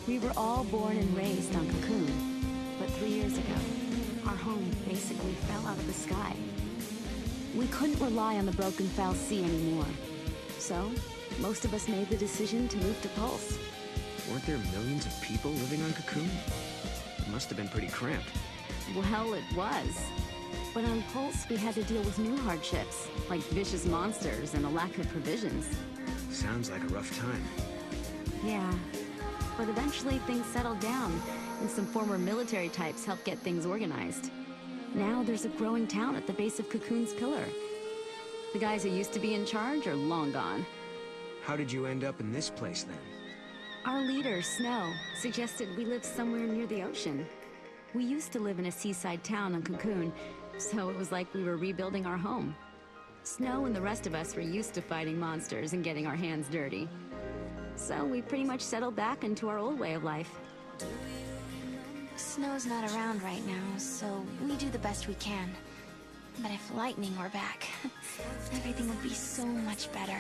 We were all born and raised on Cocoon, but 3 years ago, our home basically fell out of the sky. We couldn't rely on the broken Foul Sea anymore. So, most of us made the decision to move to Pulse. Weren't there millions of people living on Cocoon? It must have been pretty cramped. Well, it was. But on Pulse, we had to deal with new hardships, like vicious monsters and a lack of provisions. Sounds like a rough time. Yeah. But eventually things settled down, and some former military types helped get things organized. Now there's a growing town at the base of Cocoon's pillar. The guys who used to be in charge are long gone. How did you end up in this place then? Our leader, Snow, suggested we live somewhere near the ocean. We used to live in a seaside town on Cocoon, so it was like we were rebuilding our home. Snow and the rest of us were used to fighting monsters and getting our hands dirty. So we pretty much settled back into our old way of life. Snow's not around right now, so we do the best we can. But if Lightning were back, everything would be so much better.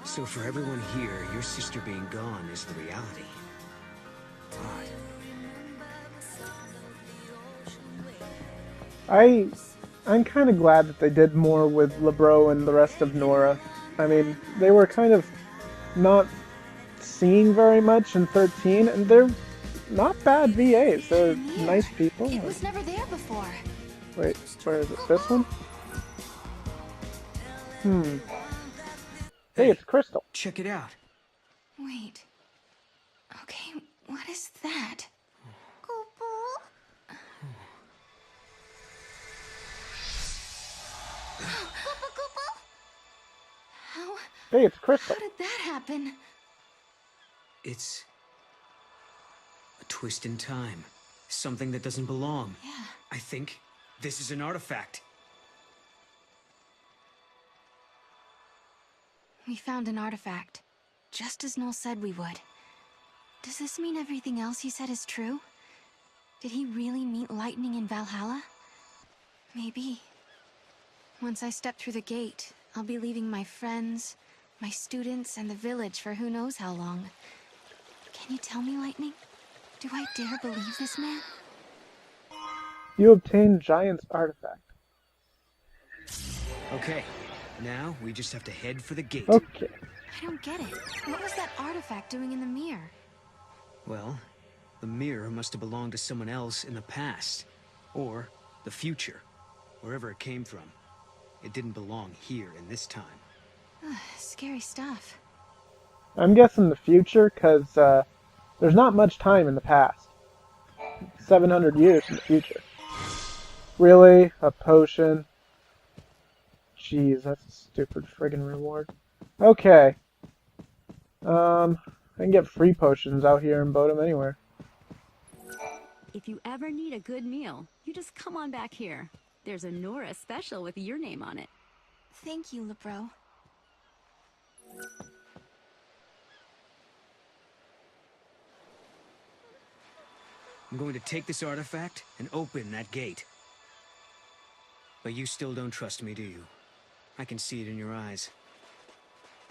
So for everyone here, your sister being gone is the reality. Odd. I'm kind of glad that they did more with LeBro and the rest of Nora. I mean, they were kind of not seen very much in 13, and they're not bad VAs. They're nice people. It was never there before. Wait, where is it? This one? Hey, it's Crystal. Check it out. Wait. Okay, what is that? Hey, it's Crystal. How did that happen? It's a twist in time. Something that doesn't belong. Yeah. I think this is an artifact. We found an artifact, just as Noel said we would. Does this mean everything else he said is true? Did he really meet Lightning in Valhalla? Maybe. Once I step through the gate, I'll be leaving my friends, my students, and the village for who knows how long. Can you tell me, Lightning? Do I dare believe this man? You obtained Giant's artifact. Okay, now we just have to head for the gate. Okay. I don't get it. What was that artifact doing in the mirror? Well, the mirror must have belonged to someone else in the past. Or the future. Wherever it came from. It didn't belong here in this time. Scary stuff. I'm guessing the future, because there's not much time in the past. 700 years in the future. Really? A potion? Jeez, that's a stupid friggin' reward. Okay. I can get free potions out here in Bodum anywhere. If you ever need a good meal, you just come on back here. There's a Nora special with your name on it. Thank you, LeBro. I'm going to take this artifact and open that gate. But you still don't trust me, do you? I can see it in your eyes.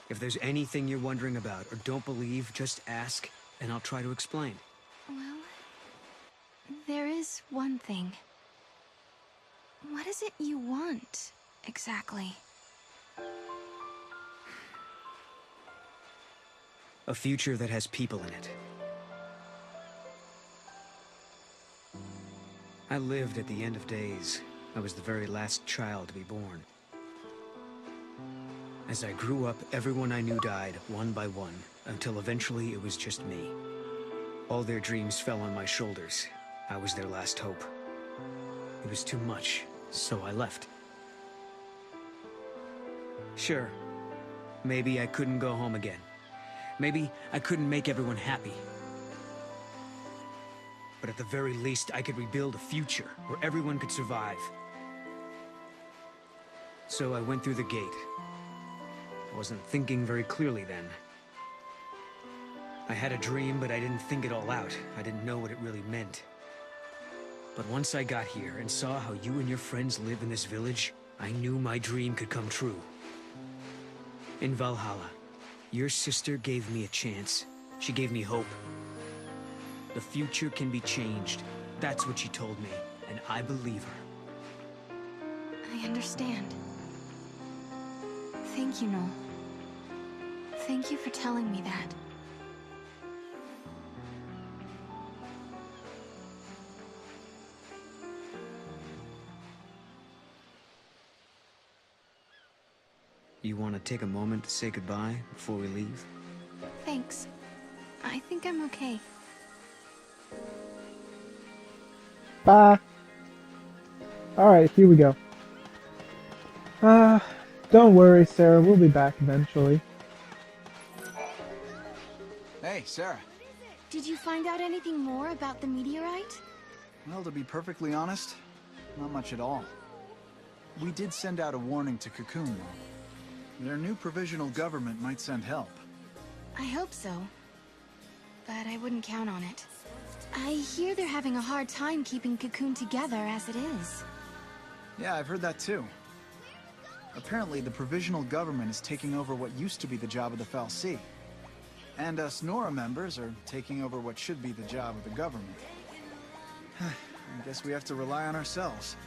If there's anything you're wondering about or don't believe, just ask, and I'll try to explain. Well, there is one thing. What is it you want, exactly? A future that has people in it. I lived at the end of days. I was the very last child to be born. As I grew up, everyone I knew died, one by one, until eventually it was just me. All their dreams fell on my shoulders. I was their last hope. It was too much, so I left. Sure, maybe I couldn't go home again. Maybe I couldn't make everyone happy. But at the very least, I could rebuild a future where everyone could survive. So I went through the gate. I wasn't thinking very clearly then. I had a dream, but I didn't think it all out. I didn't know what it really meant. But once I got here and saw how you and your friends live in this village, I knew my dream could come true. In Valhalla, your sister gave me a chance. She gave me hope. The future can be changed. That's what she told me, and I believe her. I understand. Thank you, Noel. Thank you for telling me that. You want to take a moment to say goodbye before we leave? Thanks. I think I'm okay. Bye. Alright, here we go. Don't worry, Sarah. We'll be back eventually. Hey, Sarah. Did you find out anything more about the meteorite? Well, to be perfectly honest, not much at all. We did send out a warning to Cocoon, though. Their new provisional government might send help. I hope so. But I wouldn't count on it. I hear they're having a hard time keeping Cocoon together as it is. Yeah, I've heard that too. Apparently, the provisional government is taking over what used to be the job of the fal'Cie. And us Nora members are taking over what should be the job of the government. I guess we have to rely on ourselves.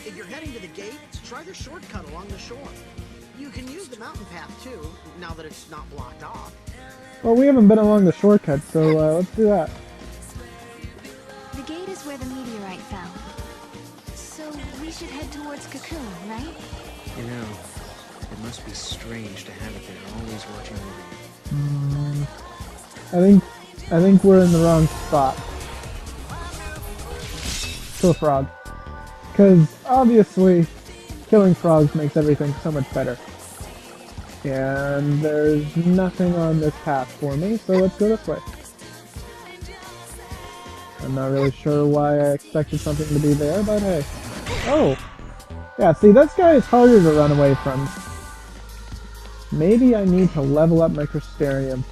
If you're heading to the gate, try the shortcut along the shore. You can use the mountain path too, now that it's not blocked off. Well, we haven't been along the shortcut, so let's do that. The gate is where the meteorite fell. So we should head towards Cocoon, right? You know, it must be strange to have it there, always watching over you. I think we're in the wrong spot. Kill a frog. Because obviously, killing frogs makes everything so much better. And there's nothing on this path for me, so let's go this way. I'm not really sure why I expected something to be there, but hey. Oh! Yeah, see, this guy is harder to run away from. Maybe I need to level up my Crystarium.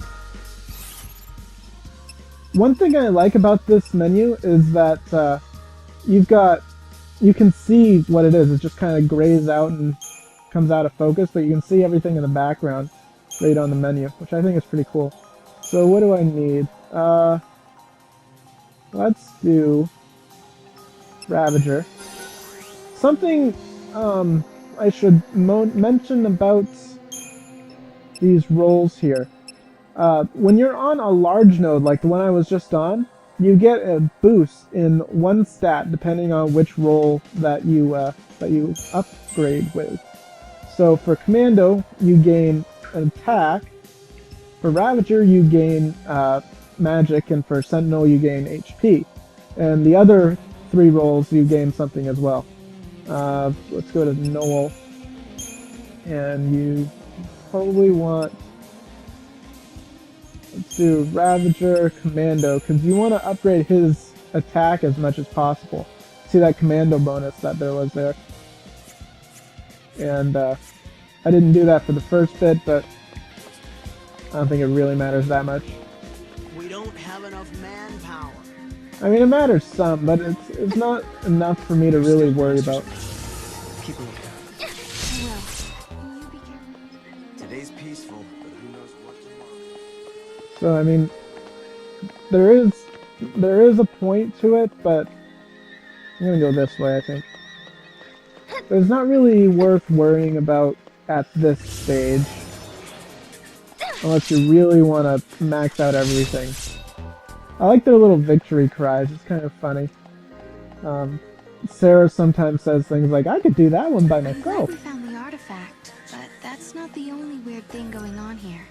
One thing I like about this menu is that you can see what it is. It just kind of grays out and comes out of focus, but you can see everything in the background right on the menu, which I think is pretty cool. So what do I need? Let's do Ravager. Something I should mention about these rolls here. When you're on a large node like the one I was just on, you get a boost in one stat depending on which roll that you upgrade with. So for Commando, you gain an attack. For Ravager, you gain magic, and for Sentinel, you gain HP. And the other 3 rolls, you gain something as well. Let's go to Noel, and you probably want. Let's do Ravager, Commando, because you want to upgrade his attack as much as possible. See that Commando bonus that there was there. And I didn't do that for the first bit, but I don't think it really matters that much. We don't have enough manpower. I mean, it matters some, but it's not enough for me to really worry about. Keep a lookout. I will. You be careful. Today's peaceful, but who knows what tomorrow. So I mean, there is a point to it, but I'm gonna go this way, I think. But it's not really worth worrying about at this stage, unless you really want to max out everything. I like their little victory cries. It's kind of funny. Sarah sometimes says things like, "I could do that one by I'm glad myself." we found the artifact, but that's not the only weird thing going on here.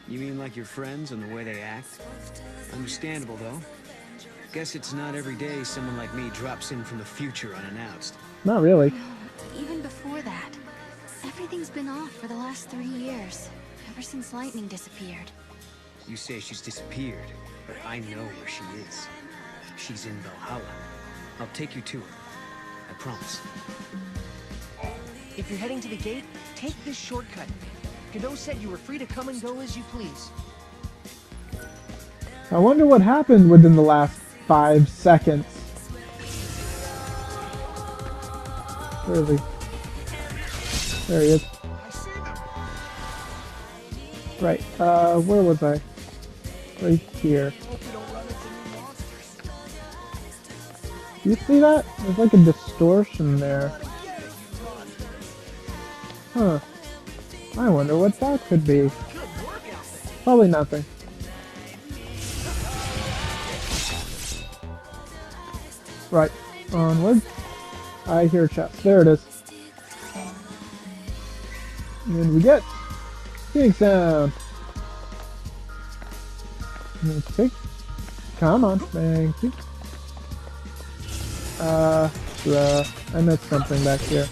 You mean like your friends and the way they act? Understandable, though. Guess it's not every day someone like me drops in from the future unannounced. Not really. No, even before that. Everything's been off for the last 3 years, ever since Lightning disappeared. You say she's disappeared, but I know where she is. She's in Valhalla. I'll take you to her. I promise. If you're heading to the gate, take this shortcut. Godot said you were free to come and go as you please. I wonder what happened within the last 5 seconds. Where is he? There he is. I see them. Right, where was I? Right here. Do you see that? There's like a distortion there. Huh. I wonder what that could be. Probably nothing. Right, onward. I hear a chest. There it is. And we get Phoenix Sound. Okay. Come on, thank you. I missed something back here.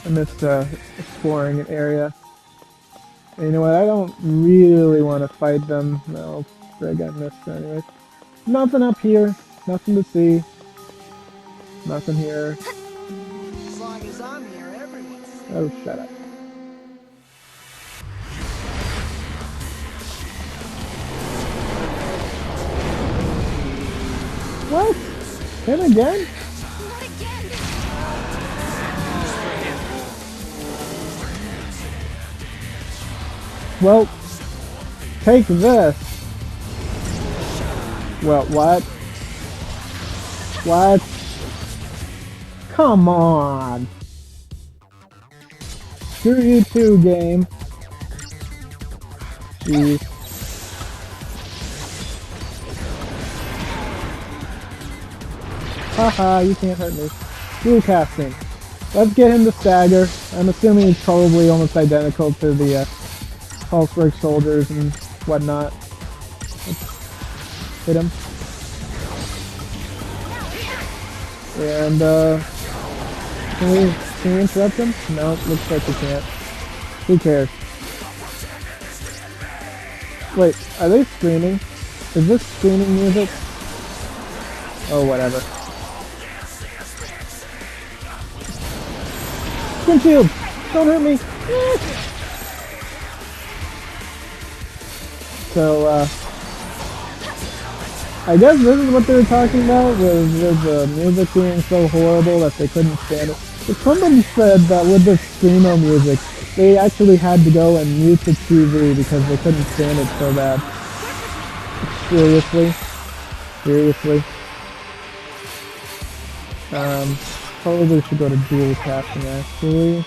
I missed exploring an area. And you know what? I don't really want to fight them. No, Greg, I missed it anyways. Nothing up here. Nothing to see. Nothing here. As long as I'm here, everyone's safe. Oh, shut up. What? Him again? Not again! Well, take this. Well, what? What? Come on. Screw you too, game. Jeez. Haha, you can't hurt me. Dual casting. Let's get him to stagger. I'm assuming he's probably almost identical to the Pulsework soldiers and whatnot. Let's hit him. And can we interrupt him? No, looks like we can't. Who cares? Wait, are they screaming? Is this screaming music? Oh, whatever. Skin shield! Don't hurt me! So, I guess this is what they were talking about, with the music being so horrible that they couldn't stand it. But somebody said that with the Screamo music, they actually had to go and mute the TV because they couldn't stand it so bad. Seriously? Seriously? Probably should go to dual casting actually.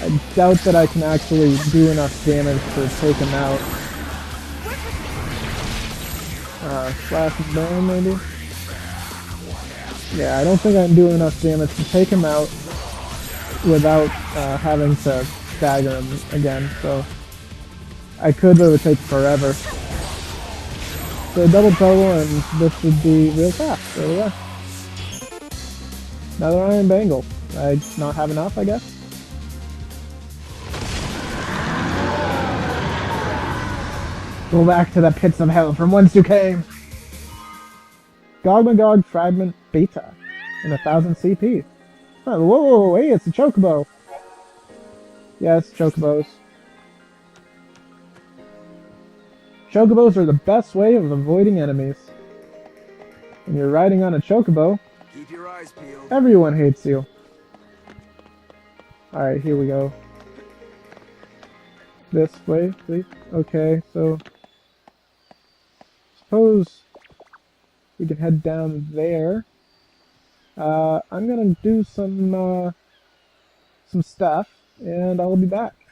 I doubt that I can actually do enough damage to take him out. Slash and burn maybe? Yeah, I don't think I can do enough damage to take him out without having to stagger him again, so I could, but it would take forever. So double trouble and this would be real fast. There we go. Another iron bangle. I not have enough, I guess. Go back to the pits of hell from whence you came. Gogmagog fragment beta and 1000 CP. Oh, whoa, hey, it's a chocobo. Yeah, it's chocobos. Chocobos are the best way of avoiding enemies. When you're riding on a chocobo, Keep your eyes peeled. everyone hates you. Alright, here we go. This way, please. Okay, so suppose we can head down there. I'm gonna do some stuff, and I'll be back.